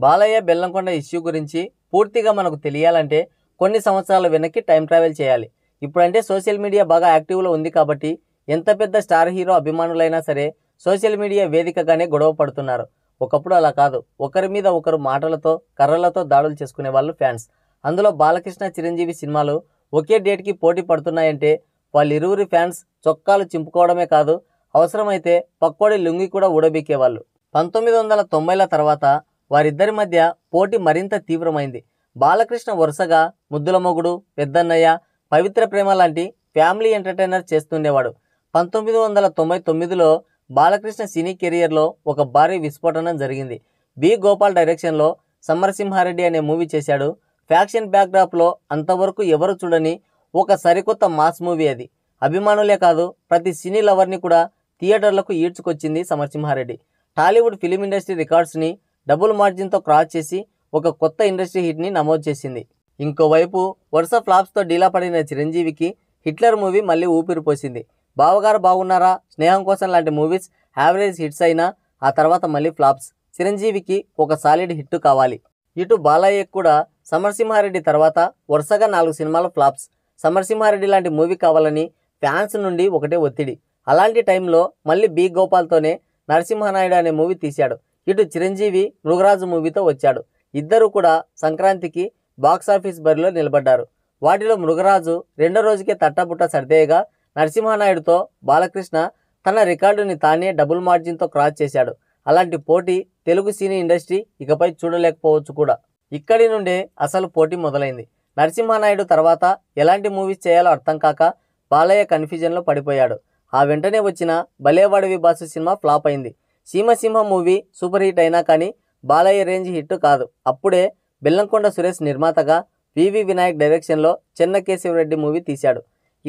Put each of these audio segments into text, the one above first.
Balayya Bellamkonda issue గురించి పూర్తిగా మనకు తెలియాలంటే కొన్ని సంవత్సరాల వెనక్కి టైం ట్రావెల్ చేయాలి. ఇప్పుడంటే సోషల్ మీడియా బాగా యాక్టివ్లో ఉంది కాబట్టి ఎంత పెద్ద స్టార్ హీరో అభిమానులైనా సరే సోషల్ మీడియా వేదికగానే గొడవ పడుతున్నారు. ఒకప్పుడు అలా కాదు, ఒకరి మీద ఒకరు మాటలతో కర్రలతో దాడులు చేసుకునే వాళ్ళు ఫ్యాన్స్. అందులో బాలకృష్ణ చిరంజీవి సినిమాలు ఒకే డేట్కి పోటీ పడుతున్నాయంటే వాళ్ళిరువురి ఫ్యాన్స్ చొక్కాలు చింపుకోవడమే కాదు, అవసరమైతే పక్కోడి లుంగి కూడా ఊడబీకేవాళ్ళు. 1990ల తర్వాత వారిద్దరి మధ్య పోటీ మరింత తీవ్రమైంది. బాలకృష్ణ వరుసగా ముద్దుల మొగుడు, పెద్దన్నయ్య, పవిత్ర ప్రేమ లాంటి ఫ్యామిలీ ఎంటర్టైనర్ చేస్తుండేవాడు. 1999లో బాలకృష్ణ సినీ కెరియర్లో ఒక భారీ విస్ఫోటనం జరిగింది. బి. గోపాల్ డైరెక్షన్లో సమరసింహారెడ్డి అనే మూవీ చేశాడు. ఫ్యాక్షన్ బ్యాక్డ్రాప్లో అంతవరకు ఎవరు చూడని ఒక సరికొత్త మాస్ మూవీ అది. అభిమానులే కాదు, ప్రతి సినీ లవర్ని కూడా థియేటర్లకు ఈడ్చుకొచ్చింది సమరసింహారెడ్డి. టాలీవుడ్ ఫిలిం ఇండస్ట్రీ రికార్డ్స్ని డబుల్ మార్జిన్తో క్రాస్ చేసి ఒక కొత్త ఇండస్ట్రీ హిట్ని నమోదు చేసింది. ఇంకోవైపు వరుస ఫ్లాప్స్తో డీలా పడిన చిరంజీవికి హిట్లర్ మూవీ మళ్ళీ ఊపిరి పోసింది. బావగారు బాగున్నారా, స్నేహం కోసం లాంటి మూవీస్ యావరేజ్ హిట్స్ అయినా ఆ తర్వాత మళ్ళీ ఫ్లాప్స్. చిరంజీవికి ఒక సాలిడ్ హిట్ కావాలి. ఇటు బాలయ్యకు కూడా సమరసింహారెడ్డి తర్వాత వరుసగా 4 సినిమాల ఫ్లాప్స్. సమరసింహారెడ్డి లాంటి మూవీ కావాలని ఫ్యాన్స్ నుండి ఒకటే ఒత్తిడి. అలాంటి టైంలో మళ్ళీ బి. గోపాల్తోనే నరసింహనాయుడు అనే మూవీ తీశాడు. ఇటు చిరంజీవి మృగరాజు మూవీతో వచ్చాడు. ఇద్దరు కూడా సంక్రాంతికి బాక్సాఫీస్ బరిలో నిలబడ్డారు. వాటిలో మృగరాజు రెండో రోజుకే తట్టబుట్ట సర్దేయగా, నరసింహనాయుడుతో బాలకృష్ణ తన రికార్డుని తానే డబుల్ మార్జిన్తో క్రాస్ చేశాడు. అలాంటి పోటీ తెలుగు సినీ ఇండస్ట్రీ ఇకపై చూడలేకపోవచ్చు కూడా. ఇక్కడి నుండే అసలు పోటీ మొదలైంది. నరసింహనాయుడు తర్వాత ఎలాంటి మూవీస్ చేయాలో అర్థం కాక బాలయ్య కన్ఫ్యూజన్లో పడిపోయాడు. ఆ వెంటనే వచ్చిన భలేవాడివి బాసు సినిమా ఫ్లాప్ అయింది. సీమసింహం మూవీ సూపర్ హిట్ అయినా కానీ బాలయ్య రేంజ్ హిట్ కాదు. అప్పుడే బెల్లంకొండ సురేష్ నిర్మాతగా వివి వినాయక్ డైరెక్షన్లో చెన్నకేశవరెడ్డి మూవీ తీశాడు.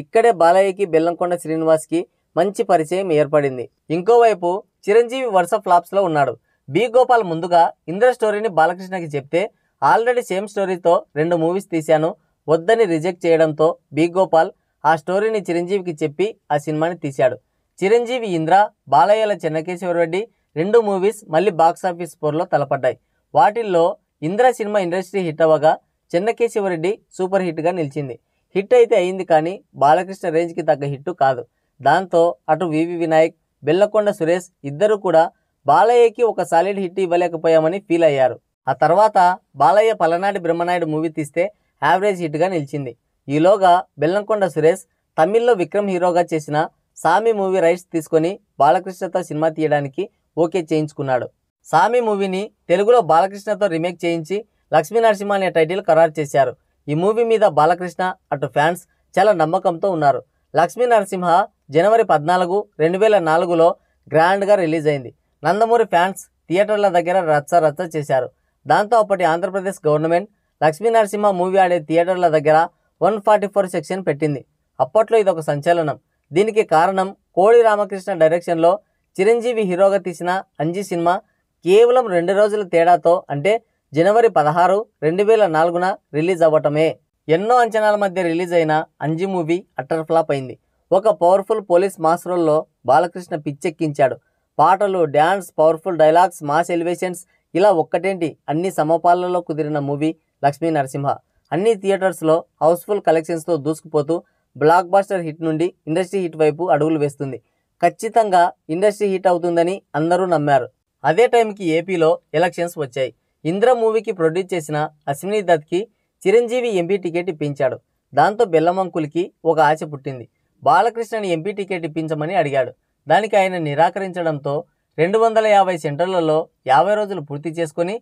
ఇక్కడే బాలయ్యకి బెల్లంకొండ శ్రీనివాస్కి మంచి పరిచయం ఏర్పడింది. ఇంకోవైపు చిరంజీవి వరుస ఫ్లాప్స్లో ఉన్నాడు. బి. గోపాల్ ముందుగా ఇంద్ర స్టోరీని బాలకృష్ణకి చెప్తే ఆల్రెడీ సేమ్ స్టోరీతో 2 మూవీస్ తీశాను వద్దని రిజెక్ట్ చేయడంతో బి. గోపాల్ ఆ స్టోరీని చిరంజీవికి చెప్పి ఆ సినిమాని తీశాడు. చిరంజీవి ఇంద్ర, బాలయ్యల చెన్నకేశవరెడ్డి 2 మూవీస్ మళ్ళీ బాక్సాఫీస్ పోర్లో తలపడ్డాయి. వాటిల్లో ఇంద్ర సినిమా ఇండస్ట్రీ హిట్ అవ్వగా చెన్నకేశవరెడ్డి సూపర్ హిట్గా నిలిచింది. హిట్ అయితే అయింది కానీ బాలకృష్ణ రేంజ్కి తగ్గ హిట్ కాదు. దాంతో అటు వివి వినాయక్, బెల్లంకొండ సురేష్ ఇద్దరు కూడా బాలయ్యకి ఒక సాలిడ్ హిట్ ఇవ్వలేకపోయామని ఫీల్ అయ్యారు. ఆ తర్వాత బాలయ్య పలనాటి బ్రహ్మనాయుడు మూవీ తీస్తే యావరేజ్ హిట్గా నిలిచింది. ఈలోగా బెల్లంకొండ సురేష్ తమిళ్లో విక్రమ్ హీరోగా చేసిన సామి మూవీ రైట్స్ తీసుకొని బాలకృష్ణతో సినిమా తీయడానికి ఓకే చేయించుకున్నాడు. సామి మూవీని తెలుగులో బాలకృష్ణతో రీమేక్ చేయించి లక్ష్మీనరసింహ అనే టైటిల్ ఖరారు చేశారు. ఈ మూవీ మీద బాలకృష్ణ అటు ఫ్యాన్స్ చాలా నమ్మకంతో ఉన్నారు. లక్ష్మీనరసింహ జనవరి 14, 2004లో గ్రాండ్గా రిలీజ్ అయింది. నందమూరి ఫ్యాన్స్ థియేటర్ల దగ్గర రచ్చ చేశారు. దాంతో అప్పటి ఆంధ్రప్రదేశ్ గవర్నమెంట్ లక్ష్మీనరసింహ మూవీ ఆడే థియేటర్ల దగ్గర 144 సెక్షన్ పెట్టింది. అప్పట్లో ఇదొక సంచలనం. దీనికి కారణం కోడి రామకృష్ణ డైరెక్షన్లో చిరంజీవి హీరోగా తీసిన అంజీ సినిమా కేవలం 2 రోజుల తేడాతో అంటే జనవరి 16, 2004న రిలీజ్ అవ్వటమే. ఎన్నో అంచనాల మధ్య రిలీజ్ అయిన అంజీ మూవీ అట్టర్ ఫ్లాప్ అయింది. ఒక పవర్ఫుల్ పోలీస్ మాస్ రోల్లో బాలకృష్ణ పిచ్చెక్కించాడు. పాటలు, dance, powerful dialogues, mass elevations ఇలా ఒక్కటేంటి అన్ని సమపాలలో కుదిరిన మూవీ లక్ష్మీ నరసింహ. అన్ని థియేటర్స్లో హౌస్ఫుల్ కలెక్షన్స్తో దూసుకుపోతూ బ్లాక్ బాస్టర్ హిట్ నుండి ఇండస్ట్రీ హిట్ వైపు అడుగులు వేస్తుంది. ఖచ్చితంగా ఇండస్ట్రీ హిట్ అవుతుందని అందరూ నమ్మారు. అదే టైంకి ఏపీలో ఎలక్షన్స్ వచ్చాయి. ఇంద్ర మూవీకి ప్రొడ్యూస్ చేసిన అశ్విని దత్కి చిరంజీవి ఎంపీ టికెట్ ఇప్పించాడు. దాంతో బెల్లమంకులకి ఒక ఆశ పుట్టింది. బాలకృష్ణని ఎంపీ టికెట్ ఇప్పించమని అడిగాడు. దానికి ఆయన నిరాకరించడంతో 250 సెంటర్లలో 50 రోజులు పూర్తి చేసుకొని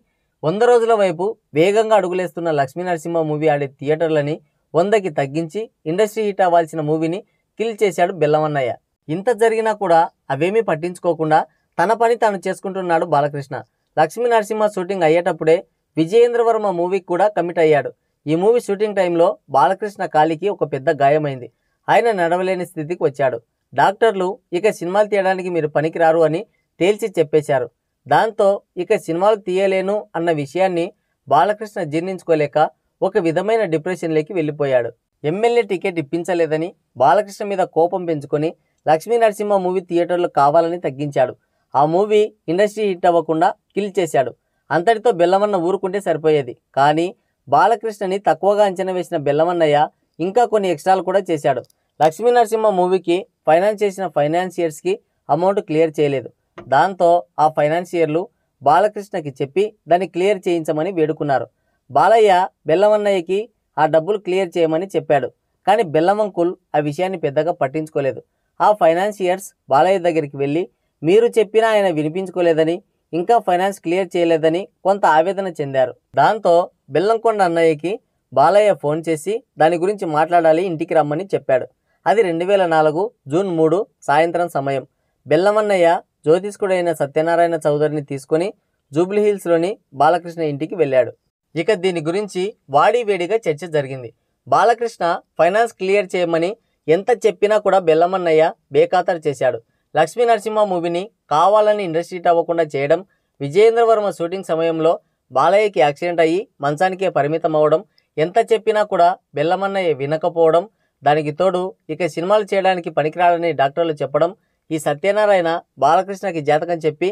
100 రోజుల వైపు వేగంగా అడుగులేస్తున్న లక్ష్మీనరసింహ మూవీ ఆడే థియేటర్లని 100కి తగ్గించి ఇండస్ట్రీ హిట్ అవ్వాల్సిన మూవీని కిల్ చేశాడు బెల్లమన్నయ్య. ఇంత జరిగినా కూడా అవేమీ పట్టించుకోకుండా తన పని తాను చేసుకుంటున్నాడు బాలకృష్ణ. లక్ష్మీనరసింహ షూటింగ్ అయ్యేటప్పుడే విజయేంద్రవర్మ మూవీకి కూడా కమిట్ అయ్యాడు. ఈ మూవీ షూటింగ్ టైంలో బాలకృష్ణ కాలికి ఒక పెద్ద గాయమైంది. ఆయన నడవలేని స్థితికి వచ్చాడు. డాక్టర్లు ఇక సినిమాలు తీయడానికి మీరు పనికిరారు అని తేల్చి చెప్పేశారు. దాంతో ఇక సినిమాలు తీయలేను అన్న విషయాన్ని బాలకృష్ణ జీర్ణించుకోలేక ఒక విధమైన డిప్రెషన్లోకి వెళ్ళిపోయాడు. ఎమ్మెల్యే టికెట్ ఇప్పించలేదని బాలకృష్ణ మీద కోపం పెంచుకొని లక్ష్మీనరసింహ మూవీ థియేటర్లు కావాలని తగ్గించాడు. ఆ మూవీ ఇండస్ట్రీ హిట్ అవ్వకుండా కిల్ చేశాడు. అంతటితో బెల్లమన్న ఊరుకుంటే సరిపోయేది. కానీ బాలకృష్ణని తక్కువగా అంచనా వేసిన బెల్లమన్నయ్య ఇంకా కొన్ని ఎక్స్ట్రాలు కూడా చేశాడు. లక్ష్మీ నరసింహ మూవీకి ఫైనాన్స్ చేసిన ఫైనాన్షియర్స్కి అమౌంట్ క్లియర్ చేయలేదు. దాంతో ఆ ఫైనాన్షియర్లు బాలకృష్ణకి చెప్పి దాన్ని క్లియర్ చేయించమని వేడుకున్నారు. బాలయ్య బెల్లమన్నయ్యకి ఆ డబ్బులు క్లియర్ చేయమని చెప్పాడు. కానీ బెల్లమంకుల్ ఆ విషయాన్ని పెద్దగా పట్టించుకోలేదు. ఆ ఫైనాన్షియర్స్ బాలయ్య దగ్గరికి వెళ్ళి మీరు చెప్పినా ఆయన వినిపించుకోలేదని, ఇంకా ఫైనాన్స్ క్లియర్ చేయలేదని కొంత ఆవేదన చెందారు. దాంతో బెల్లంకొండ అన్నయ్యకి బాలయ్య ఫోన్ చేసి దాని గురించి మాట్లాడాలి, ఇంటికి రమ్మని చెప్పాడు. అది 2004 జూన్ 3 సాయంత్రం సమయం. బెల్లమన్నయ్య జ్యోతిష్కుడైన సత్యనారాయణ చౌదరిని తీసుకొని జూబ్లీహిల్స్లోని బాలకృష్ణ ఇంటికి వెళ్ళాడు. ఇక దీని గురించి వాడివేడిగా చర్చ జరిగింది. బాలకృష్ణ ఫైనాన్స్ క్లియర్ చేయమని ఎంత చెప్పినా కూడా బెల్లమన్నయ్య బేఖాతరు చేశాడు. లక్ష్మీ నరసింహ మూవీని కావాలని ఇండస్ట్రీ అవ్వకుండా చేయడం, విజయేంద్రవర్మ షూటింగ్ సమయంలో బాలయ్యకి యాక్సిడెంట్ అయ్యి మంచానికే పరిమితం అవ్వడం, ఎంత చెప్పినా కూడా బెల్లమన్నయ్య వినకపోవడం, దానికి తోడు ఇక సినిమాలు చేయడానికి పనికిరాడని డాక్టర్లు చెప్పడం, ఈ సత్యనారాయణ బాలకృష్ణకి జాతకం చెప్పి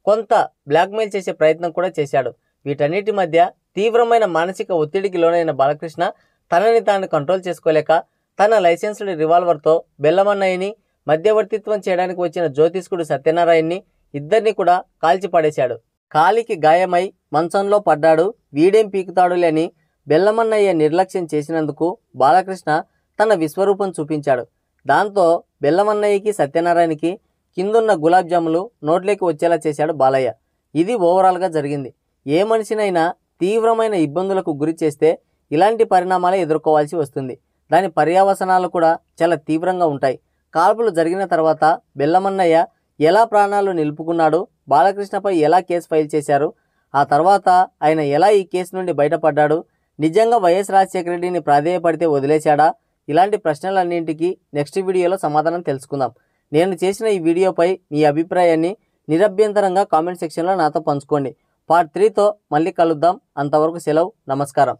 కొంత బ్లాక్మెయిల్ చేసే ప్రయత్నం కూడా చేశాడు. వీటన్నిటి మధ్య తీవ్రమైన మానసిక ఒత్తిడికి లోనైన బాలకృష్ణ తనని తాను కంట్రోల్ చేసుకోలేక తన లైసెన్స్డ్ రివాల్వర్తో బెల్లమన్నయ్యని, మధ్యవర్తిత్వం చేయడానికి వచ్చిన జ్యోతిష్కుడు సత్యనారాయణని ఇద్దరిని కూడా కాల్చి పడేశాడు. కాలికి గాయమై మంచంలో పడ్డాడు, వీడేం పీకుతాడులే అని బెల్లమన్నయ్య నిర్లక్ష్యం చేసినందుకు బాలకృష్ణ తన విశ్వరూపం చూపించాడు. దాంతో బెల్లమన్నయ్యకి సత్యనారాయణకి కిందున్న గులాబ్ జాములు నోట్లోకి వచ్చేలా చేశాడు బాలయ్య. ఇది ఓవరాల్గా జరిగింది. ఏ మనిషినైనా తీవ్రమైన ఇబ్బందులకు గురి చేస్తే ఇలాంటి పరిణామాలే ఎదుర్కోవాల్సి వస్తుంది. దాని పర్యవసనాలు కూడా చాలా తీవ్రంగా ఉంటాయి. కాల్పులు జరిగిన తర్వాత బెల్లమన్నయ్య ఎలా ప్రాణాలు నిలుపుకున్నాడు, బాలకృష్ణపై ఎలా కేసు ఫైల్ చేశారు, ఆ తర్వాత ఆయన ఎలా ఈ కేసు నుండి బయటపడ్డాడు, నిజంగా వైఎస్ రాజశేఖర రెడ్డిని ప్రాధేయపడితే వదిలేశాడా, ఇలాంటి ప్రశ్నలన్నింటికి నెక్స్ట్ వీడియోలో సమాధానం తెలుసుకుందాం. నేను చేసిన ఈ వీడియోపై మీ అభిప్రాయాన్ని నిరభ్యంతరంగా కామెంట్ సెక్షన్లో నాతో పంచుకోండి. పార్ట్ 3తో మళ్ళీ కలుద్దాం. అంతవరకు సెలవు, నమస్కారం.